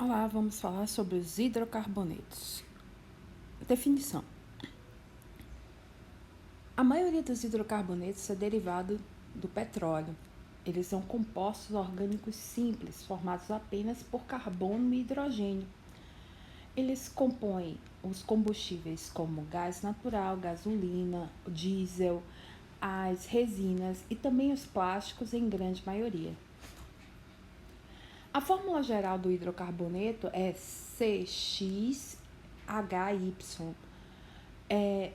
Olá, vamos falar sobre os hidrocarbonetos. Definição. A maioria dos hidrocarbonetos é derivado do petróleo. Eles são compostos orgânicos simples, formados apenas por carbono e hidrogênio. Eles compõem os combustíveis como gás natural, gasolina, diesel, as resinas e também os plásticos em grande maioria. A fórmula geral do hidrocarboneto é CXHY.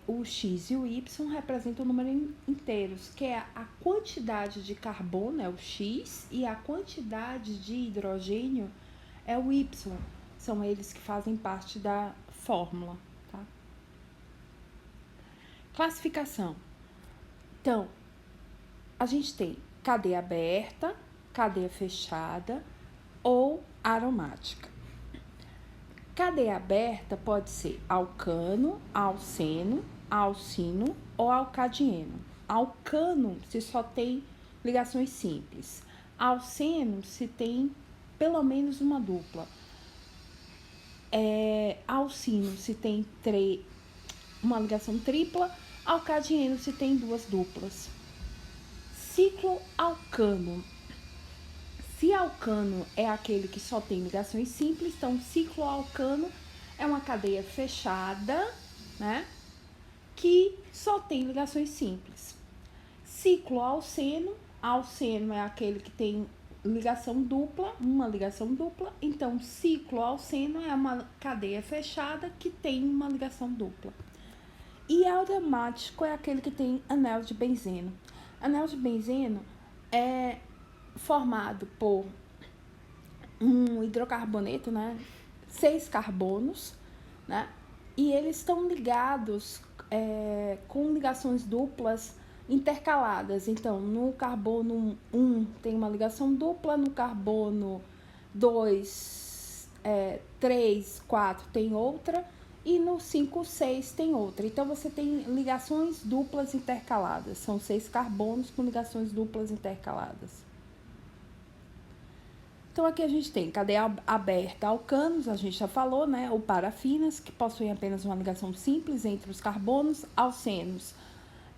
O X e o Y representam números inteiros, que é a quantidade de carbono, é o X, e a quantidade de hidrogênio é o Y. São eles que fazem parte da fórmula. Tá? Classificação. Então, a gente tem cadeia aberta, cadeia fechada ou aromática. Cadeia aberta pode ser alcano, alceno, alcino ou alcadieno. Alcano se só tem ligações simples. Alceno se tem pelo menos uma dupla. Alcino se tem uma ligação tripla. Alcadieno se tem duas duplas. Ciclo alcano. Se alcano é aquele que só tem ligações simples, então cicloalcano é uma cadeia fechada, né, que só tem ligações simples. Cicloalceno, alceno é aquele que tem ligação dupla, uma ligação dupla, então cicloalceno é uma cadeia fechada que tem uma ligação dupla. E aromático é aquele que tem anel de benzeno. Anel de benzeno é formado por um hidrocarboneto, né, 6 carbonos, né, e eles estão ligados com ligações duplas intercaladas. Então, no carbono 1 tem uma ligação dupla, no carbono 2, 3, 4 tem outra, e no 5, 6 tem outra. Então, você tem ligações duplas intercaladas. São 6 carbonos com ligações duplas intercaladas. Então, aqui a gente tem cadeia aberta, alcanos, a gente já falou, né? Ou parafinas, que possuem apenas uma ligação simples entre os carbonos. Alcenos,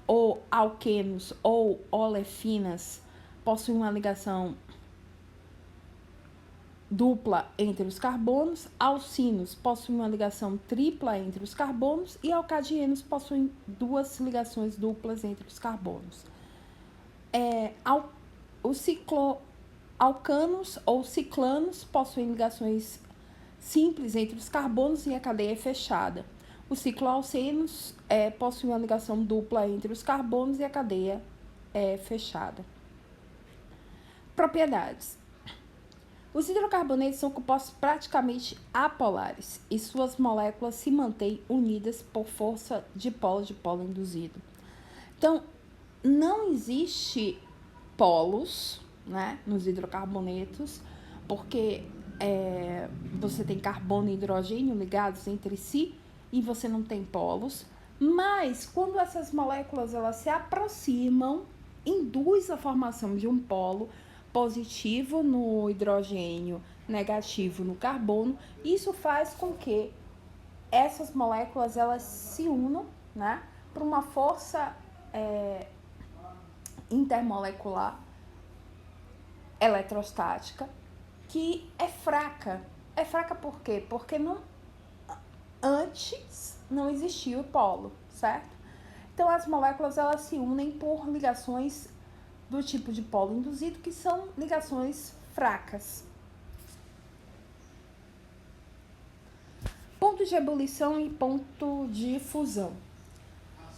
ou alquenos, ou olefinas, possuem uma ligação dupla entre os carbonos. Alcinos possuem uma ligação tripla entre os carbonos. E alcadienos possuem duas ligações duplas entre os carbonos. Alcanos ou ciclanos possuem ligações simples entre os carbonos e a cadeia é fechada. Os cicloalcenos possuem uma ligação dupla entre os carbonos e a cadeia é fechada. Propriedades. Os hidrocarbonetos são compostos praticamente apolares e suas moléculas se mantêm unidas por força de polo induzido. Então, não existe polos, né, nos hidrocarbonetos, porque você tem carbono e hidrogênio ligados entre si e você não tem polos, mas quando essas moléculas elas se aproximam, induz a formação de um polo positivo no hidrogênio, negativo no carbono. Isso faz com que essas moléculas elas se unam, né, por uma força intermolecular eletrostática que é fraca. É fraca por quê? Porque antes não existia o polo, certo? Então as moléculas elas se unem por ligações do tipo de polo induzido, que são ligações fracas. Ponto de ebulição e ponto de fusão.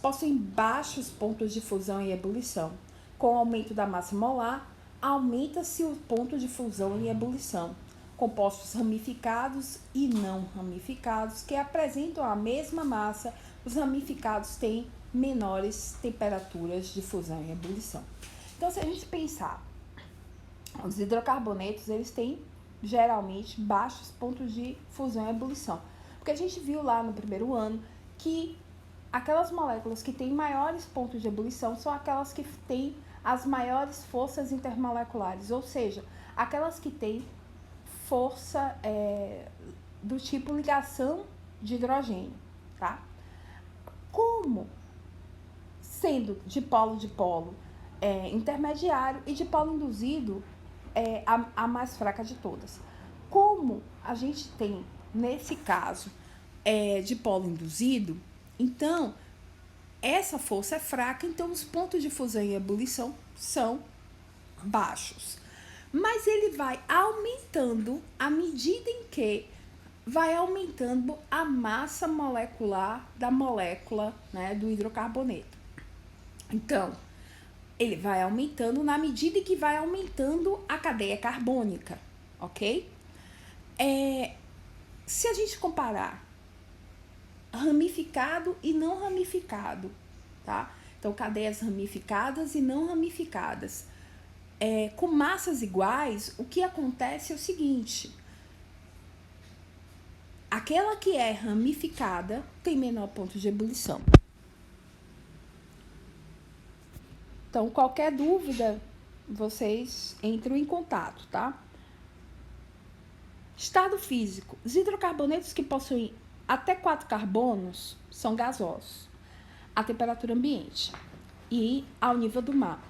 Possuem baixos pontos de fusão e ebulição. Com o aumento da massa molar, aumenta-se o ponto de fusão e ebulição. Compostos ramificados e não ramificados, que apresentam a mesma massa, os ramificados têm menores temperaturas de fusão e ebulição. Então, se a gente pensar, os hidrocarbonetos, eles têm geralmente baixos pontos de fusão e ebulição. Porque a gente viu lá no primeiro ano que aquelas moléculas que têm maiores pontos de ebulição são aquelas que têm as maiores forças intermoleculares, ou seja, aquelas que têm força do tipo ligação de hidrogênio, tá? Como sendo de polo intermediário e de polo induzido a mais fraca de todas. Como a gente tem, nesse caso, de polo induzido, então, essa força é fraca, então os pontos de fusão e ebulição são baixos. Mas ele vai aumentando à medida em que vai aumentando a massa molecular da molécula, né, do hidrocarboneto. Então, ele vai aumentando na medida em que vai aumentando a cadeia carbônica, ok? Se a gente comparar ramificado e não ramificado, tá? Então, cadeias ramificadas e não ramificadas. Com massas iguais, o que acontece é o seguinte: aquela que é ramificada tem menor ponto de ebulição. Então, qualquer dúvida, vocês entram em contato, tá? Estado físico. Os hidrocarbonetos que possuem até 4 carbonos são gasosos à temperatura ambiente e ao nível do mar.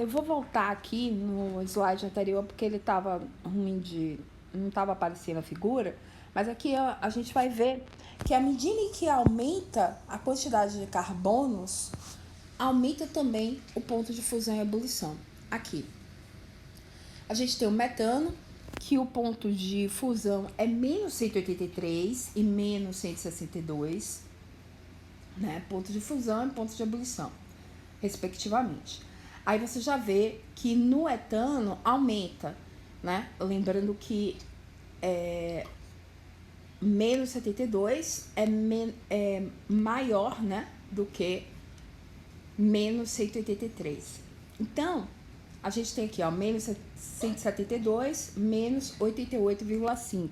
Eu vou voltar aqui no slide anterior porque ele estava ruim não estava aparecendo a figura, mas aqui a gente vai ver que à medida em que aumenta a quantidade de carbonos, aumenta também o ponto de fusão e ebulição. Aqui a gente tem o metano, que o ponto de fusão é menos 183 e menos 162, né? Ponto de fusão e ponto de ebulição, respectivamente. Aí você já vê que no etano aumenta, né? Lembrando que menos 72 é maior, né, do que menos 183. Então, a gente tem aqui, ó, menos 172, menos 88,5.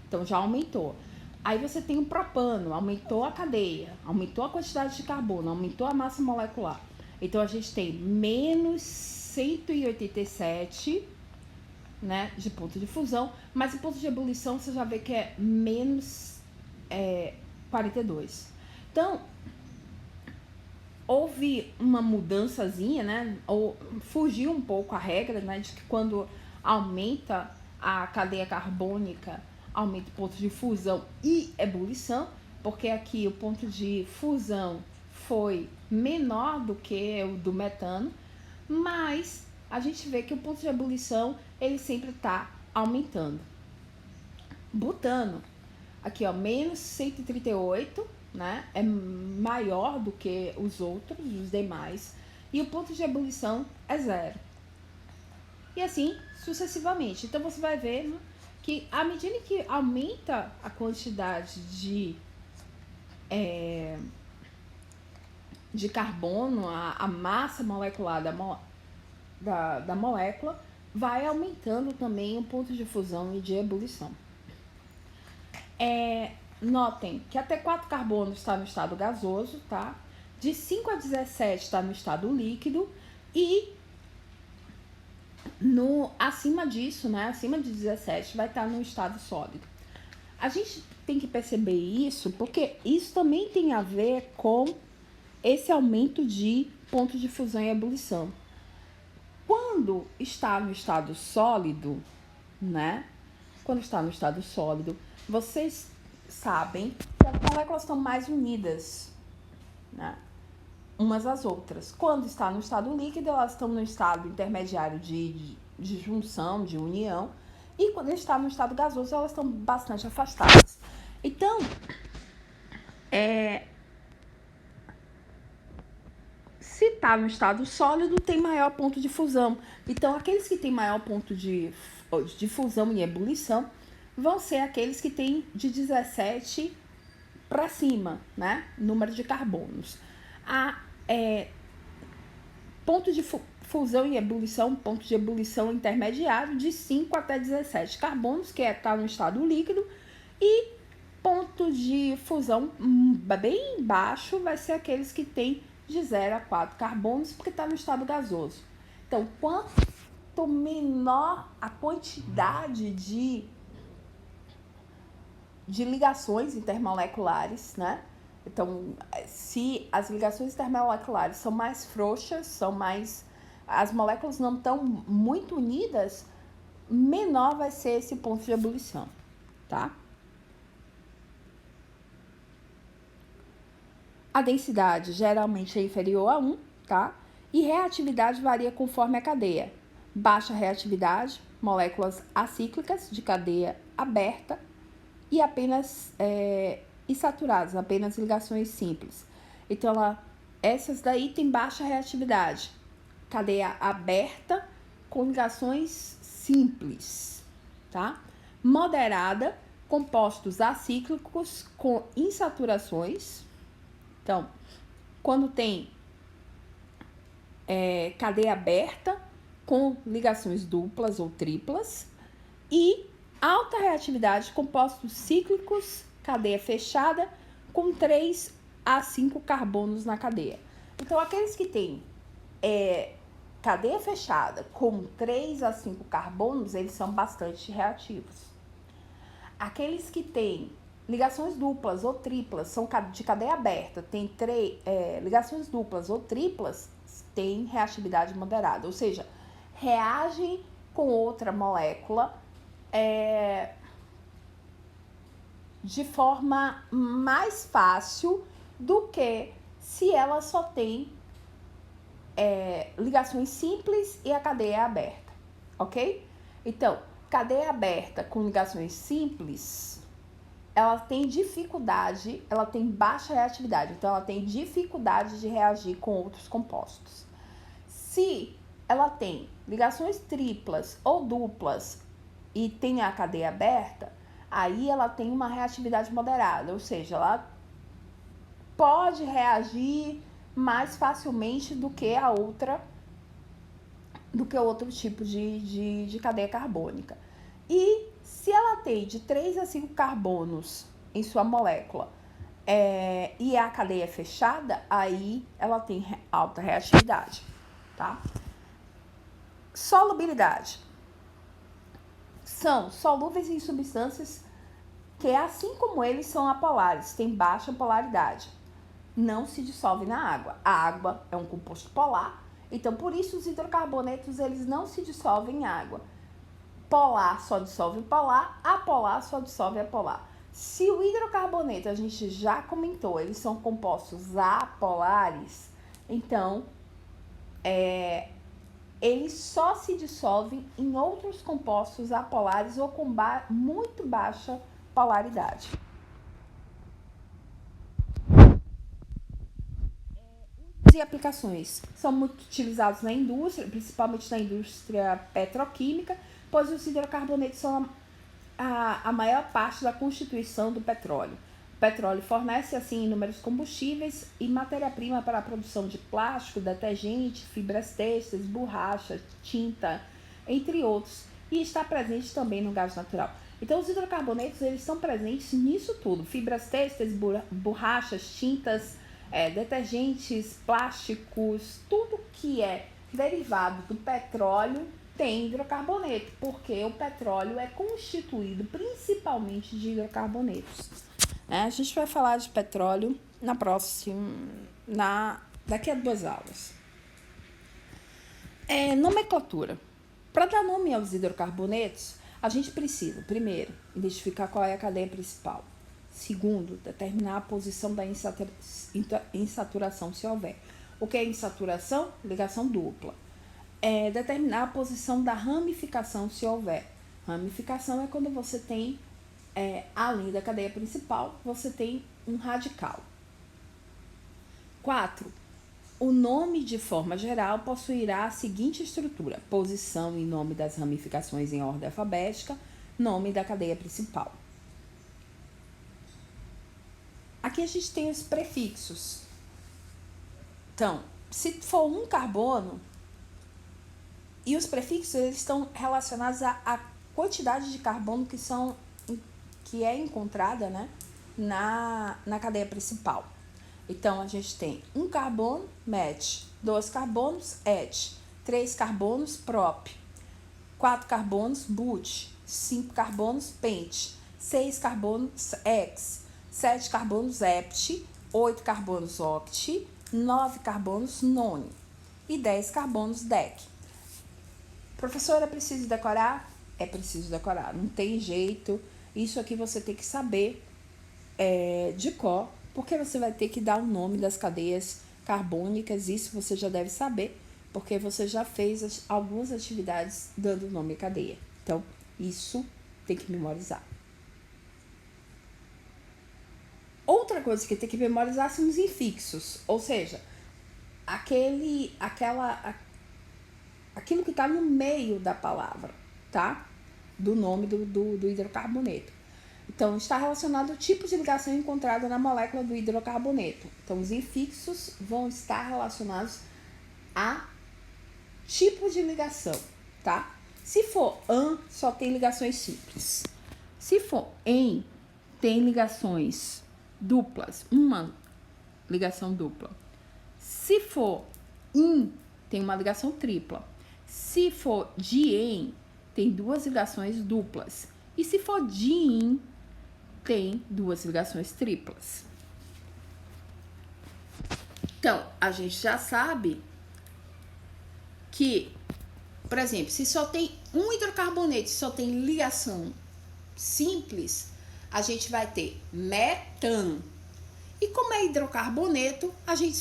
Então, já aumentou. Aí você tem o propano, aumentou a cadeia, aumentou a quantidade de carbono, aumentou a massa molecular. Então, a gente tem menos 187, né, de ponto de fusão, mas o ponto de ebulição você já vê que é menos 42. Então, houve uma mudançazinha, né, ou fugiu um pouco a regra, né, de que quando aumenta a cadeia carbônica, aumenta o ponto de fusão e ebulição, porque aqui o ponto de fusão foi menor do que o do metano, mas a gente vê que o ponto de ebulição ele sempre está aumentando. Butano, aqui ó, menos 138, né? É maior do que os outros, os demais, e o ponto de ebulição é 0. E assim sucessivamente. Então você vai ver, né, que à medida que aumenta a quantidade de carbono, a massa molecular da molécula, vai aumentando também o ponto de fusão e de ebulição. Notem que até 4 carbonos está no estado gasoso, tá? De 5 a 17 está no estado líquido e acima disso, né? Acima de 17 vai estar no estado sólido. A gente tem que perceber isso porque isso também tem a ver com esse aumento de ponto de fusão e ebulição. Quando está no estado sólido, né? Quando está no estado sólido, vocês sabem que as moléculas estão mais unidas, né, umas às outras. Quando está no estado líquido, elas estão no estado intermediário de junção, de união, e quando está no estado gasoso, elas estão bastante afastadas. Então, se está no estado sólido, tem maior ponto de fusão. Então, aqueles que têm maior ponto de fusão e ebulição vão ser aqueles que têm de 17 para cima, né? Número de carbonos. Ponto de fusão e ebulição, ponto de ebulição intermediário de 5 até 17 carbonos, que está no estado líquido, e ponto de fusão bem baixo vai ser aqueles que têm de 0 a 4 carbonos, porque está no estado gasoso. Então, quanto menor a quantidade de de ligações intermoleculares, né? Então, se as ligações intermoleculares são mais frouxas, as moléculas não estão muito unidas, menor vai ser esse ponto de ebulição, tá? A densidade geralmente é inferior a 1, tá? E reatividade varia conforme a cadeia. Baixa reatividade, moléculas acíclicas de cadeia aberta e apenas insaturadas, apenas ligações simples. Então, essas daí tem baixa reatividade. Cadeia aberta com ligações simples, tá? Moderada, compostos acíclicos com insaturações. Então, quando tem cadeia aberta com ligações duplas ou triplas e alta reatividade, compostos cíclicos, cadeia fechada com 3 a 5 carbonos na cadeia. Então, aqueles que têm cadeia fechada com 3 a 5 carbonos, eles são bastante reativos. Aqueles que têm ligações duplas ou triplas, são de cadeia aberta, tem ligações duplas ou triplas, tem reatividade moderada, ou seja, reagem com outra molécula de forma mais fácil do que se ela só tem ligações simples e a cadeia é aberta, ok? Então, cadeia aberta com ligações simples, ela tem dificuldade, ela tem baixa reatividade, então ela tem dificuldade de reagir com outros compostos. Se ela tem ligações triplas ou duplas e tem a cadeia aberta, aí ela tem uma reatividade moderada, ou seja, ela pode reagir mais facilmente do que outro tipo de cadeia carbônica. E se ela tem de 3 a 5 carbonos em sua molécula e a cadeia é fechada, aí ela tem alta reatividade, tá? Solubilidade. São solúveis em substâncias que, assim como eles, são apolares, têm baixa polaridade. Não se dissolve na água. A água é um composto polar, então por isso os hidrocarbonetos eles não se dissolvem em água. Polar só dissolve polar, apolar só dissolve apolar. Se o hidrocarboneto, a gente já comentou, eles são compostos apolares, então eles só se dissolvem em outros compostos apolares ou com muito baixa polaridade. E aplicações são muito utilizados na indústria, principalmente na indústria petroquímica, pois os hidrocarbonetos são a maior parte da constituição do petróleo. O petróleo fornece, assim, inúmeros combustíveis e matéria-prima para a produção de plástico, detergente, fibras têxteis, borracha, tinta, entre outros, e está presente também no gás natural. Então, os hidrocarbonetos eles estão presentes nisso tudo: fibras têxteis, borrachas, tintas, detergentes, plásticos, tudo que é derivado do petróleo tem hidrocarboneto, porque o petróleo é constituído principalmente de hidrocarbonetos. A gente vai falar de petróleo daqui a 2 aulas. Nomenclatura. Para dar nome aos hidrocarbonetos, a gente precisa, primeiro, identificar qual é a cadeia principal. Segundo, determinar a posição da insaturação, se houver. O que é insaturação? Ligação dupla. Determinar a posição da ramificação, se houver. Ramificação é quando você tem, além da cadeia principal, você tem um radical. 4. O nome, de forma geral, possuirá a seguinte estrutura: posição e nome das ramificações em ordem alfabética, nome da cadeia principal. Aqui a gente tem os prefixos. Então, se for um carbono, e os prefixos eles estão relacionados à quantidade de carbono que é encontrada, né, na cadeia principal. Então, a gente tem um carbono, met, 2 carbonos, et, 3 carbonos, prop, 4 carbonos, but, 5 carbonos, pent, 6 carbonos X, 7 carbonos hept, 8 carbonos oct, 9 carbonos none e 10 carbonos dec. Professora, é preciso decorar? É preciso decorar, não tem jeito. Isso aqui você tem que saber de cor, porque você vai ter que dar o nome das cadeias carbônicas. Isso você já deve saber, porque você já fez algumas atividades dando o nome à cadeia. Então, isso tem que memorizar. Outra coisa que tem que memorizar são os infixos, ou seja, aquilo que está no meio da palavra, tá? Do nome do hidrocarboneto. Então, está relacionado ao tipo de ligação encontrada na molécula do hidrocarboneto. Então, os infixos vão estar relacionados a tipo de ligação, tá? Se for an, só tem ligações simples. Se for em, tem ligações duplas, uma ligação dupla. Se for in, tem uma ligação tripla. Se for de em, tem duas ligações duplas. E se for de in, tem duas ligações triplas. Então, a gente já sabe que, por exemplo, se só tem um hidrocarboneto, só tem ligação simples, a gente vai ter metan. E como é hidrocarboneto, a gente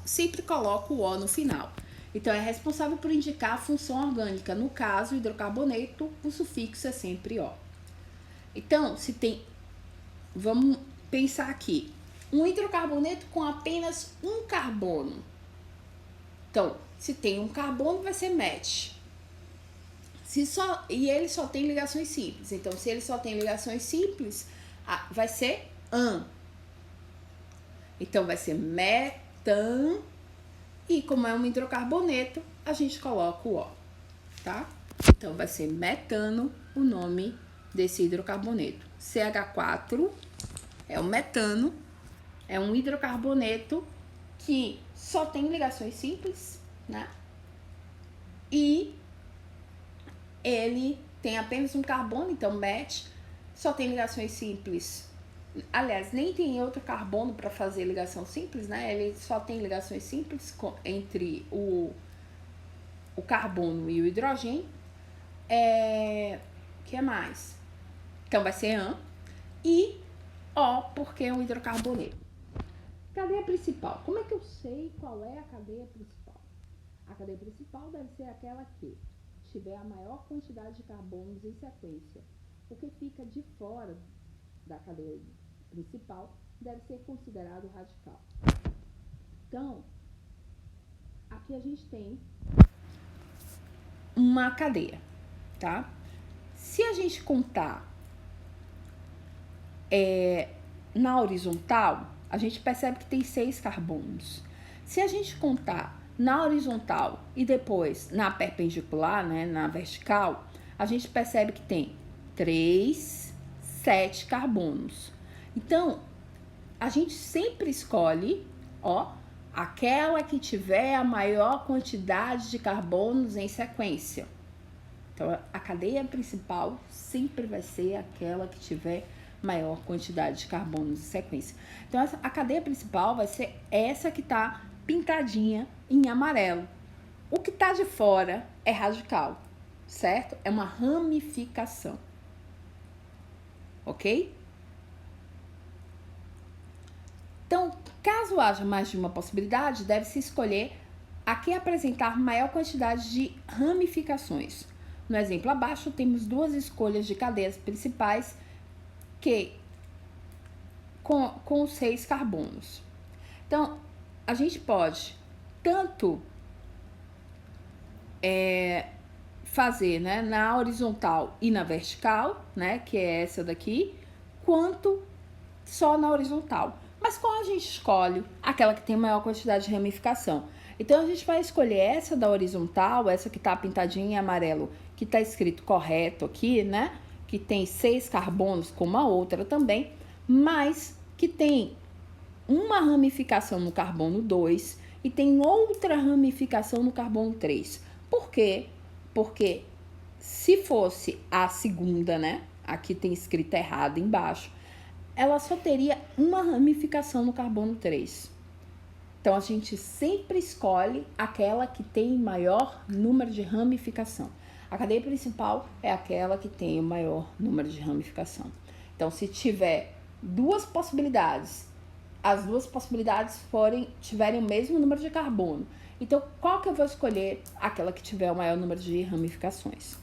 sempre coloca o O no final. Então, é responsável por indicar a função orgânica. No caso, o hidrocarboneto, o sufixo é sempre O. Então, se tem... Vamos pensar aqui. Um hidrocarboneto com apenas um carbono. Então, se tem um carbono, vai ser met. E ele só tem ligações simples. Então, se ele só tem ligações simples, vai ser an. Então, vai ser metan. E como é um hidrocarboneto, a gente coloca o O, tá? Então, vai ser metano o nome desse hidrocarboneto. CH4 é o metano, é um hidrocarboneto que só tem ligações simples, né? E ele tem apenas um carbono, então met, só tem ligações simples. Aliás, nem tem outro carbono para fazer ligação simples, né? Ele só tem ligações simples entre o carbono e o hidrogênio. O que mais? Então, vai ser an. E O, porque é um hidrocarboneto. Cadeia principal. Como é que eu sei qual é a cadeia principal? A cadeia principal deve ser aquela que tiver a maior quantidade de carbonos em sequência. O que fica de fora da cadeia principal deve ser considerado radical. Então, aqui a gente tem uma cadeia, tá? Se a gente contar na horizontal, a gente percebe que tem 6 carbonos. Se a gente contar na horizontal e depois na perpendicular, né, na vertical, a gente percebe que tem 3, 7 carbonos. Então, a gente sempre escolhe, aquela que tiver a maior quantidade de carbonos em sequência. Então, a cadeia principal sempre vai ser aquela que tiver maior quantidade de carbonos em sequência. Então, a cadeia principal vai ser essa que está pintadinha em amarelo. O que está de fora é radical, certo? É uma ramificação. Ok? Então, caso haja mais de uma possibilidade, deve-se escolher a que apresentar maior quantidade de ramificações. No exemplo abaixo, temos duas escolhas de cadeias principais com 6 carbonos. Então, a gente pode tanto fazer, né, na horizontal e na vertical, né, que é essa daqui, quanto só na horizontal. Mas qual a gente escolhe? Aquela que tem maior quantidade de ramificação. Então, a gente vai escolher essa da horizontal, essa que tá pintadinha em amarelo, que tá escrito correto aqui, né? Que tem 6 carbonos, como a outra também, mas que tem uma ramificação no carbono 2 e tem outra ramificação no carbono 3. Por quê? Porque se fosse a segunda, né? aqui tem escrito errado embaixo, ela só teria uma ramificação no carbono 3. Então, a gente sempre escolhe aquela que tem maior número de ramificação. A cadeia principal é aquela que tem o maior número de ramificação. Então, se tiver duas possibilidades, as duas possibilidades tiverem o mesmo número de carbono, então qual que eu vou escolher? Aquela que tiver o maior número de ramificações.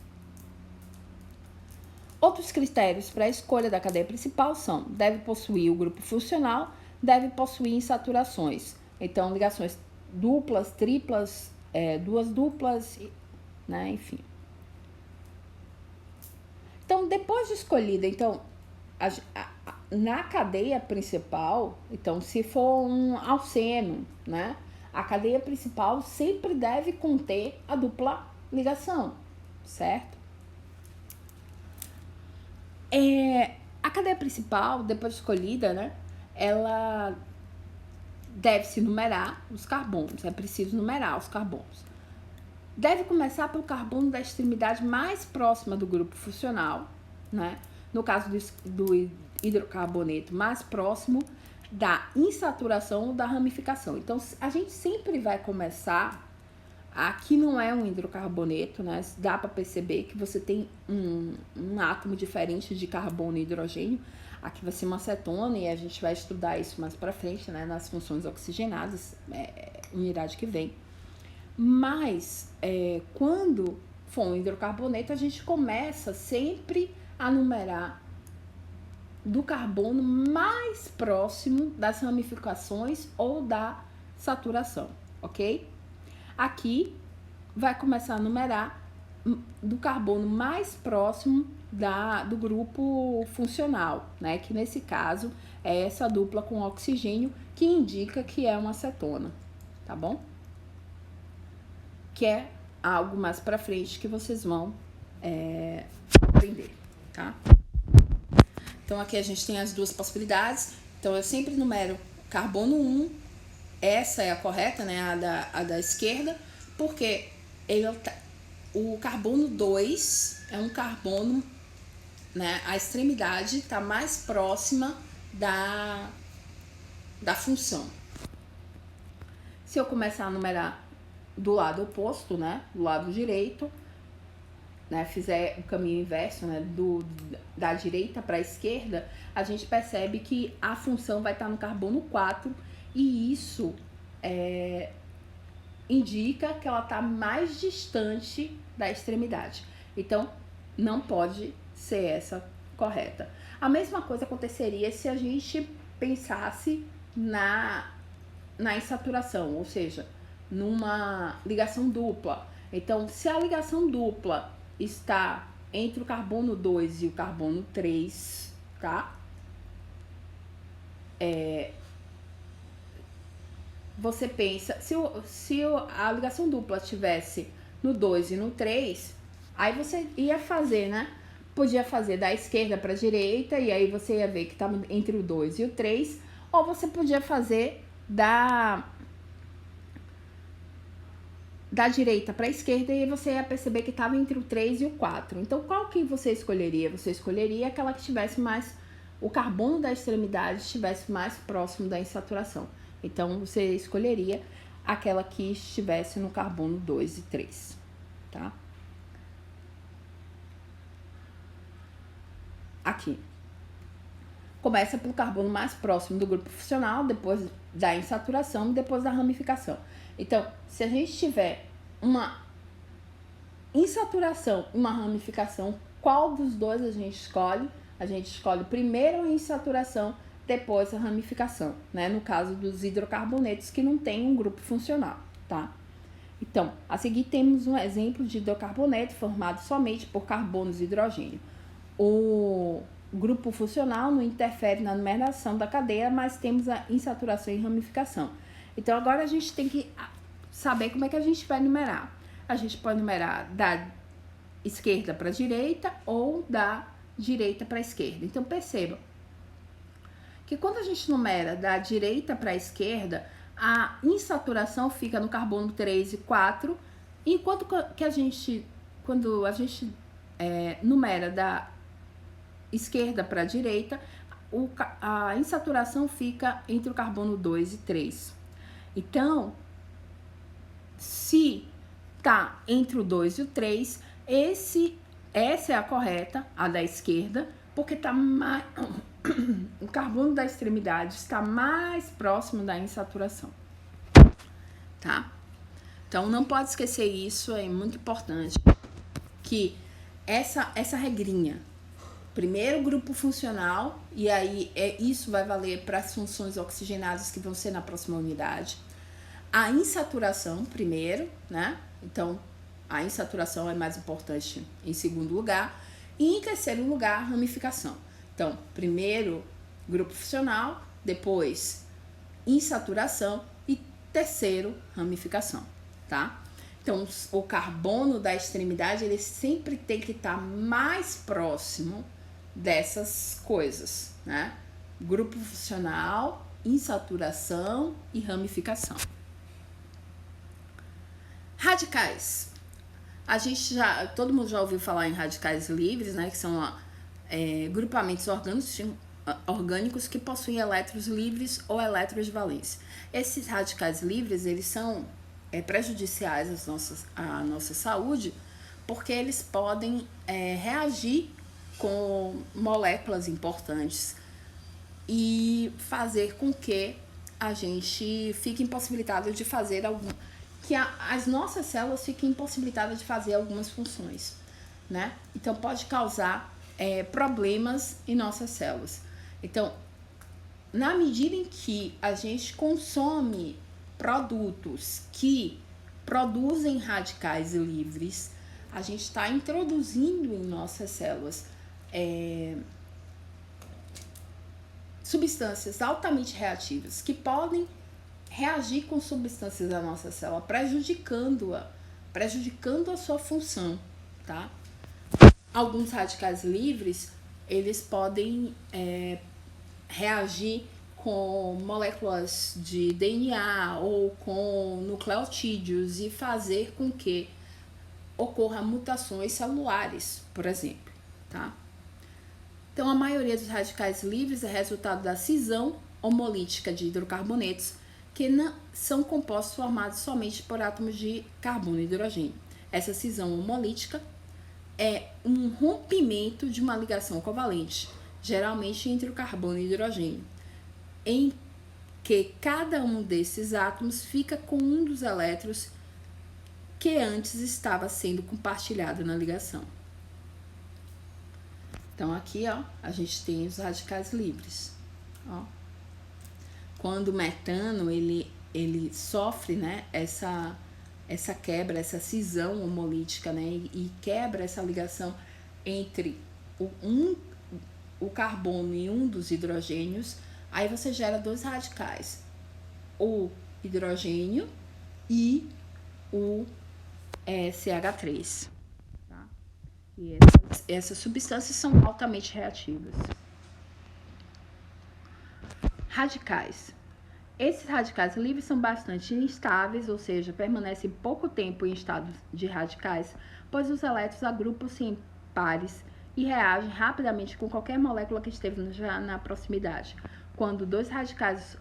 Outros critérios para a escolha da cadeia principal são: deve possuir o grupo funcional, deve possuir insaturações. Então, ligações duplas, triplas, duas duplas, né, enfim. Então, depois de escolhida, então, na cadeia principal, então, se for um alceno, né, a cadeia principal sempre deve conter a dupla ligação, certo? A cadeia principal, depois de escolhida, né, ela deve-se numerar os carbonos, é preciso numerar os carbonos. Deve começar pelo carbono da extremidade mais próxima do grupo funcional, né? No caso do hidrocarboneto, mais próximo da insaturação ou da ramificação. Então, a gente sempre vai começar. Aqui não é um hidrocarboneto, né? Dá para perceber que você tem um átomo diferente de carbono e hidrogênio. Aqui vai ser uma acetona e a gente vai estudar isso mais para frente, né? Nas funções oxigenadas, unidade que vem. Mas, quando for um hidrocarboneto, a gente começa sempre a numerar do carbono mais próximo das ramificações ou da saturação, ok? Aqui vai começar a numerar do carbono mais próximo do grupo funcional, né? Que nesse caso é essa dupla com oxigênio, que indica que é uma acetona, tá bom? Que é algo mais pra frente que vocês vão aprender, tá? Então, aqui a gente tem as duas possibilidades. Então, eu sempre numero carbono 1, essa é a correta, né? A da esquerda, porque o carbono 2 é um carbono, né? A extremidade está mais próxima da função. Se eu começar a numerar do lado oposto, né? Do lado direito, né, fizer o caminho inverso, né, da direita para a esquerda, a gente percebe que a função vai estar no carbono 4 e isso indica que ela está mais distante da extremidade. Então, não pode ser essa correta. A mesma coisa aconteceria se a gente pensasse na insaturação, ou seja, numa ligação dupla. Então, se a ligação dupla está entre o carbono 2 e o carbono 3, tá? Você pensa, se a ligação dupla estivesse no 2 e no 3, aí você ia fazer, né? Podia fazer da esquerda para a direita, e aí você ia ver que estava entre o 2 e o 3, ou você podia fazer da direita para a esquerda e você ia perceber que estava entre o 3 e o 4. Então, qual que você escolheria? Você escolheria aquela que tivesse mais, o carbono da extremidade estivesse mais próximo da insaturação. Então, você escolheria aquela que estivesse no carbono 2 e 3, tá? Aqui. Começa pelo carbono mais próximo do grupo funcional, depois da insaturação e depois da ramificação. Então, se a gente tiver uma insaturação e uma ramificação, qual dos dois a gente escolhe? A gente escolhe primeiro a insaturação, depois a ramificação, né? No caso dos hidrocarbonetos que não tem um grupo funcional, tá? Então, a seguir temos um exemplo de hidrocarboneto formado somente por carbonos e hidrogênio. O grupo funcional não interfere na numeração da cadeia, mas temos a insaturação e ramificação. Então, agora a gente tem que saber como é que a gente vai numerar. A gente pode numerar da esquerda para a direita ou da direita para a esquerda. Então, perceba que quando a gente numera da direita para a esquerda, a insaturação fica no carbono 3 e 4, enquanto que quando a gente numera esquerda para a direita, a insaturação fica entre o carbono 2 e 3. Então, se tá entre o 2 e o 3, essa é a correta, a da esquerda, porque tá mais, o carbono da extremidade está mais próximo da insaturação, tá? Então, não pode esquecer isso, é muito importante, que essa regrinha, primeiro grupo funcional, e aí isso vai valer para as funções oxigenadas que vão ser na próxima unidade. A insaturação primeiro, né? Então, a insaturação é mais importante em segundo lugar. E em terceiro lugar, a ramificação. Então, primeiro grupo funcional, depois insaturação e terceiro, ramificação, tá? Então, o carbono da extremidade, ele sempre tem que estar mais próximo dessas coisas, né? Grupo funcional, insaturação e ramificação. Radicais. Todo mundo já ouviu falar em radicais livres, né? Que são grupamentos orgânicos que possuem elétrons livres ou elétrons de valência. Esses radicais livres, eles são prejudiciais à nossa saúde, porque eles podem reagir com moléculas importantes e fazer com que a gente fique impossibilitado de fazer que as nossas células fiquem impossibilitadas de fazer algumas funções, né? Então, pode causar problemas em nossas células. Então, na medida em que a gente consome produtos que produzem radicais livres, a gente está introduzindo em nossas células substâncias altamente reativas que podem reagir com substâncias da nossa célula, prejudicando a sua função, tá? Alguns radicais livres, eles podem reagir com moléculas de DNA ou com nucleotídeos e fazer com que ocorram mutações celulares, por exemplo, tá? Então, a maioria dos radicais livres é resultado da cisão homolítica de hidrocarbonetos, que não são compostos formados somente por átomos de carbono e hidrogênio. Essa cisão homolítica é um rompimento de uma ligação covalente, geralmente entre o carbono e o hidrogênio, em que cada um desses átomos fica com um dos elétrons que antes estava sendo compartilhado na ligação. Então, aqui, ó, a gente tem os radicais livres, ó. Quando o metano, ele sofre, né, essa quebra, essa cisão homolítica, né, e quebra essa ligação entre o carbono e um dos hidrogênios, aí você gera dois radicais, o hidrogênio e o CH3. Tá? E essas substâncias são altamente reativas. Radicais. Esses radicais livres são bastante instáveis, ou seja, permanecem pouco tempo em estado de radicais, pois os elétrons agrupam-se em pares e reagem rapidamente com qualquer molécula que esteja já na proximidade. Quando dois radicais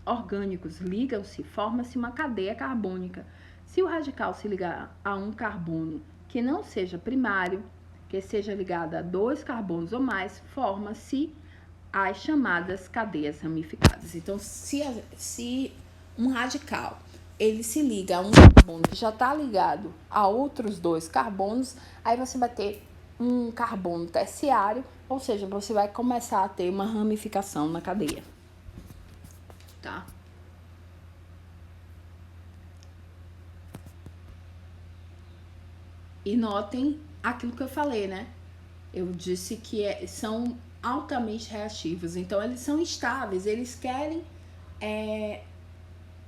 orgânicos ligam-se, forma-se uma cadeia carbônica. Se o radical se ligar a um carbono que não seja primário, que seja ligado a dois carbonos ou mais, forma-se as chamadas cadeias ramificadas. Então, se um radical ele se liga a um carbono que já está ligado a outros dois carbonos, aí você vai ter um carbono terciário, ou seja, você vai começar a ter uma ramificação na cadeia, tá? E notem aquilo que eu falei, né? Eu disse que são altamente reativos, então eles são instáveis, eles querem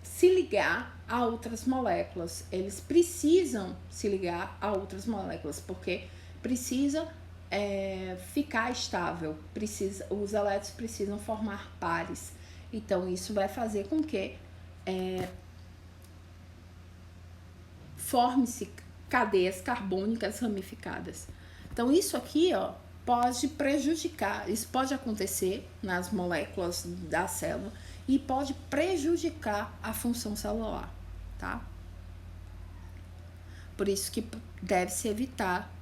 se ligar a outras moléculas, eles precisam se ligar a outras moléculas, porque precisa ficar estável, os elétrons precisam formar pares, então isso vai fazer com que forme-se cadeias carbônicas ramificadas. Então isso aqui, ó, pode prejudicar. Isso pode acontecer nas moléculas da célula e pode prejudicar a função celular, tá? Por isso que deve-se evitar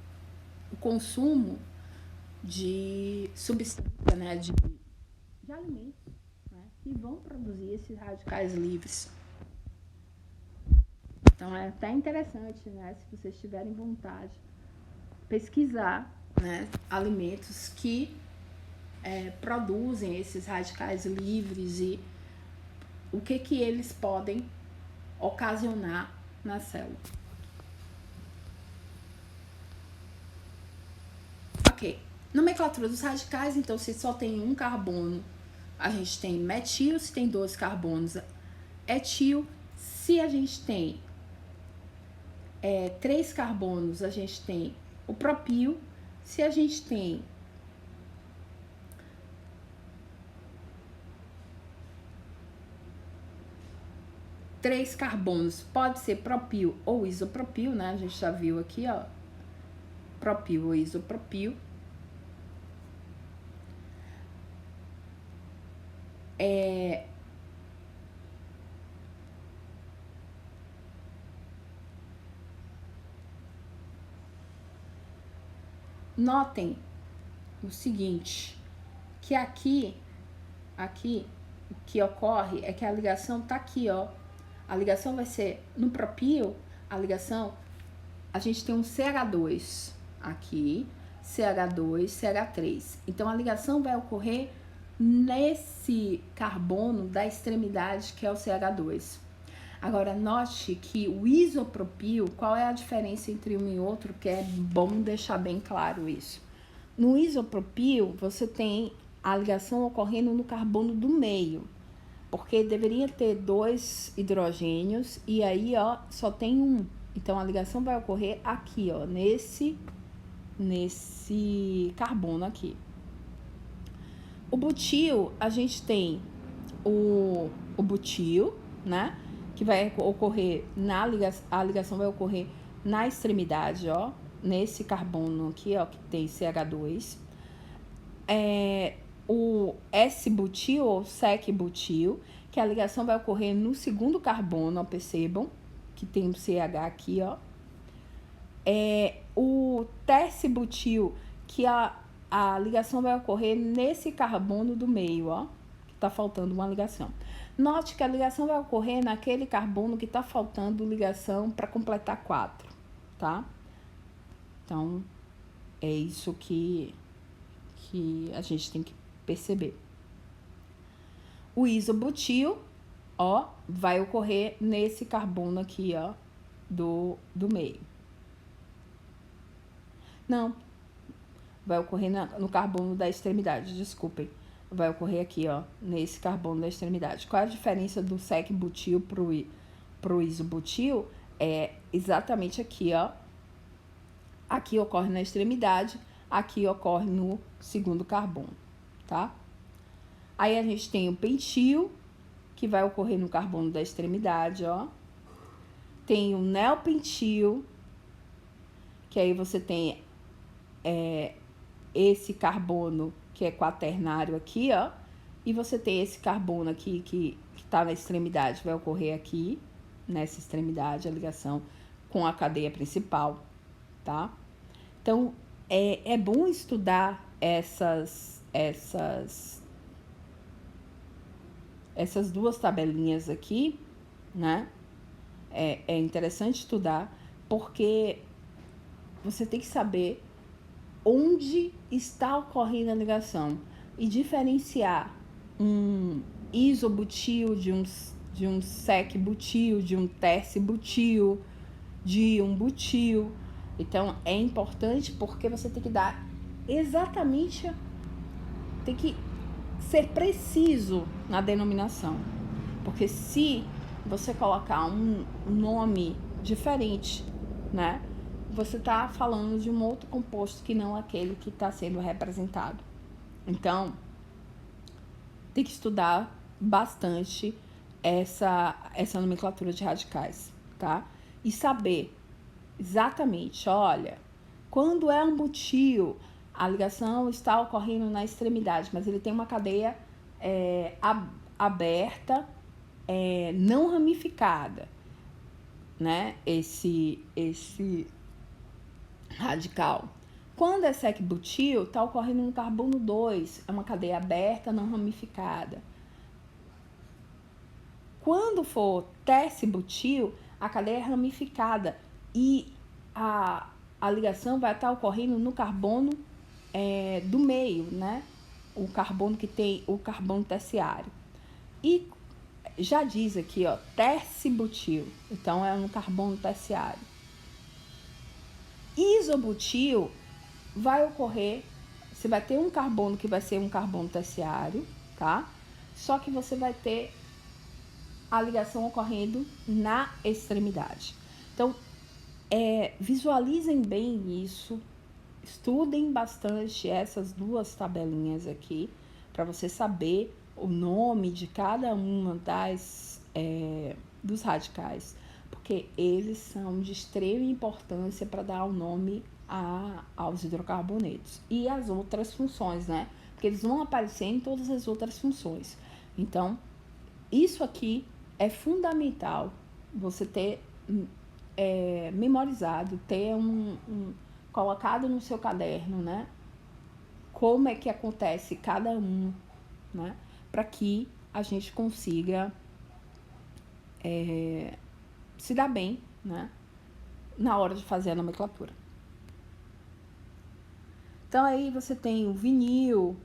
o consumo de substância, né, de alimentos, né, que vão produzir esses radicais livres. Então é até interessante, né, se vocês tiverem vontade, pesquisar, né, alimentos que produzem esses radicais livres e o que eles podem ocasionar na célula. Ok, nomenclatura dos radicais, então se só tem um carbono, a gente tem metil, se tem 12 carbonos, etil. Se a gente tem 3 carbonos, a gente tem o propil. Se a gente tem três carbonos, pode ser propil ou isopropil, né? A gente já viu aqui, ó, propil ou isopropil. Notem o seguinte, que aqui o que ocorre é que a ligação tá aqui, ó. A ligação vai ser no propil, a gente tem um CH2 aqui, CH2, CH3. Então a ligação vai ocorrer nesse carbono da extremidade que é o CH2. Agora, note que o isopropil, qual é a diferença entre um e outro, que é bom deixar bem claro isso. No isopropil, você tem a ligação ocorrendo no carbono do meio, porque deveria ter 2 hidrogênios e aí, ó, só tem um. Então, a ligação vai ocorrer aqui, ó, nesse carbono aqui. O butil, a gente tem o butil, né? Que vai ocorrer a ligação vai ocorrer na extremidade, ó, nesse carbono aqui, ó, que tem CH2. O S-butil ou sec-butil, que a ligação vai ocorrer no segundo carbono, ó, percebam, que tem um CH aqui, ó. O terce-butil, que a ligação vai ocorrer nesse carbono do meio, ó, que tá faltando uma ligação. Note que a ligação vai ocorrer naquele carbono que está faltando ligação para completar 4, tá? Então, é isso que a gente tem que perceber. O isobutil, ó, vai ocorrer nesse carbono aqui, ó, do meio. Não, vai ocorrer no carbono da extremidade, desculpem. Vai ocorrer aqui, ó, nesse carbono da extremidade. Qual é a diferença do sec-butil pro isobutil? É exatamente aqui, ó. Aqui ocorre na extremidade, aqui ocorre no segundo carbono, tá? Aí a gente tem o pentil, que vai ocorrer no carbono da extremidade, ó. Tem o neopentil, que aí você tem esse carbono que é quaternário aqui, ó, e você tem esse carbono aqui que tá na extremidade, vai ocorrer aqui, nessa extremidade, a ligação com a cadeia principal, tá? Então, é bom estudar essas duas tabelinhas aqui, né? É interessante estudar, porque você tem que saber onde está ocorrendo a ligação e diferenciar um isobutil de um sec-butil, de um terce-butil, de um butil. Então, é importante porque você tem que dar exatamente, tem que ser preciso na denominação. Porque se você colocar um nome diferente, né? Você está falando de um outro composto que não aquele que está sendo representado. Então, tem que estudar bastante essa nomenclatura de radicais, tá? E saber exatamente, olha, quando é um butil, A ligação está ocorrendo na extremidade, mas ele tem uma cadeia aberta, não ramificada, né? Esse radical. Quando é sec-butil, está ocorrendo no carbono 2, é uma cadeia aberta, não ramificada. Quando for terci-butil, a cadeia é ramificada e a ligação vai estar ocorrendo no carbono do meio, né? O carbono que tem o carbono terciário. E já diz aqui, ó, terci-butil, então é um carbono terciário. Isobutil vai ocorrer, você vai ter um carbono que vai ser um carbono terciário, tá? Só que você vai ter a ligação ocorrendo na extremidade. Então, visualizem bem isso, estudem bastante essas duas tabelinhas aqui, para você saber o nome de cada uma dos radicais, porque eles são de extrema importância para dar o nome aos hidrocarbonetos e as outras funções, né? Porque eles vão aparecer em todas as outras funções. Então, isso aqui é fundamental você ter memorizado, ter colocado no seu caderno, né? Como é que acontece cada um, né? Para que a gente consiga se dar bem, né? Na hora de fazer a nomenclatura. Então, aí você tem o vinil,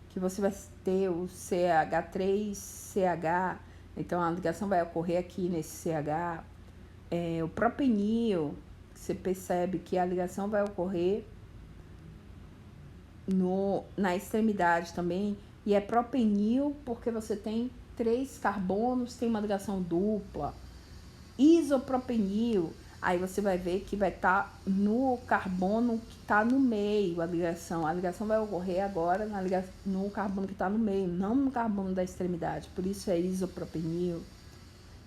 que você vai ter o CH3CH, então a ligação vai ocorrer aqui nesse CH. O propenil, você percebe que a ligação vai ocorrer na extremidade também, e é propenil porque você tem 3 carbonos, tem uma ligação dupla. Isopropenil, aí você vai ver que vai estar no carbono que está no meio, a ligação vai ocorrer agora no carbono que está no meio, não no carbono da extremidade, por isso é isopropenil.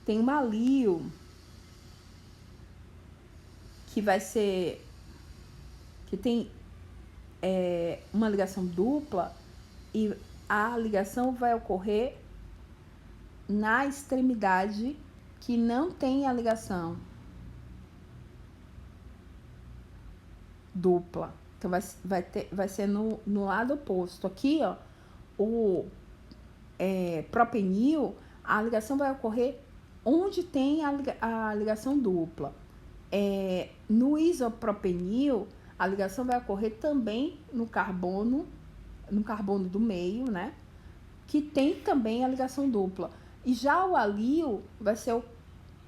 Tem uma alil, que vai ser, que tem uma ligação dupla, e a ligação vai ocorrer na extremidade que não tem a ligação dupla. Então, vai ser no lado oposto. Aqui, ó, o propenil, a ligação vai ocorrer onde tem a ligação dupla. No isopropenil, a ligação vai ocorrer também no carbono do meio, né? Que tem também a ligação dupla. E já o alil vai ser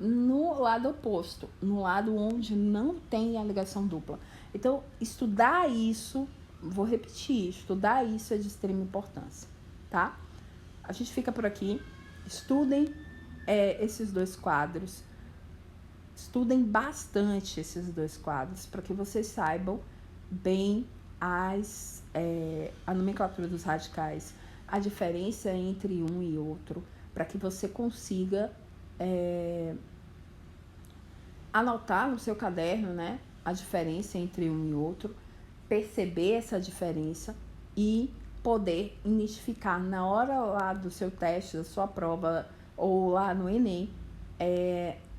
no lado oposto, no lado onde não tem a ligação dupla. Então, estudar isso, vou repetir, estudar isso é de extrema importância, tá? A gente fica por aqui. Estudem esses 2 quadros. Estudem bastante esses 2 quadros para que vocês saibam bem a nomenclatura dos radicais, a diferença entre um e outro, para que você consiga anotar no seu caderno, né, a diferença entre um e outro, perceber essa diferença e poder identificar na hora lá do seu teste, da sua prova ou lá no Enem,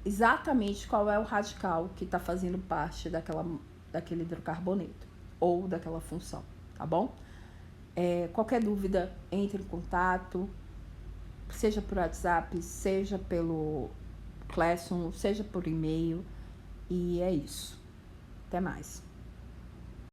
exatamente qual é o radical que está fazendo parte daquele hidrocarboneto ou daquela função, tá bom? Qualquer dúvida, entre em contato, seja por WhatsApp, seja pelo Classroom, seja por e-mail, e é isso. Até mais.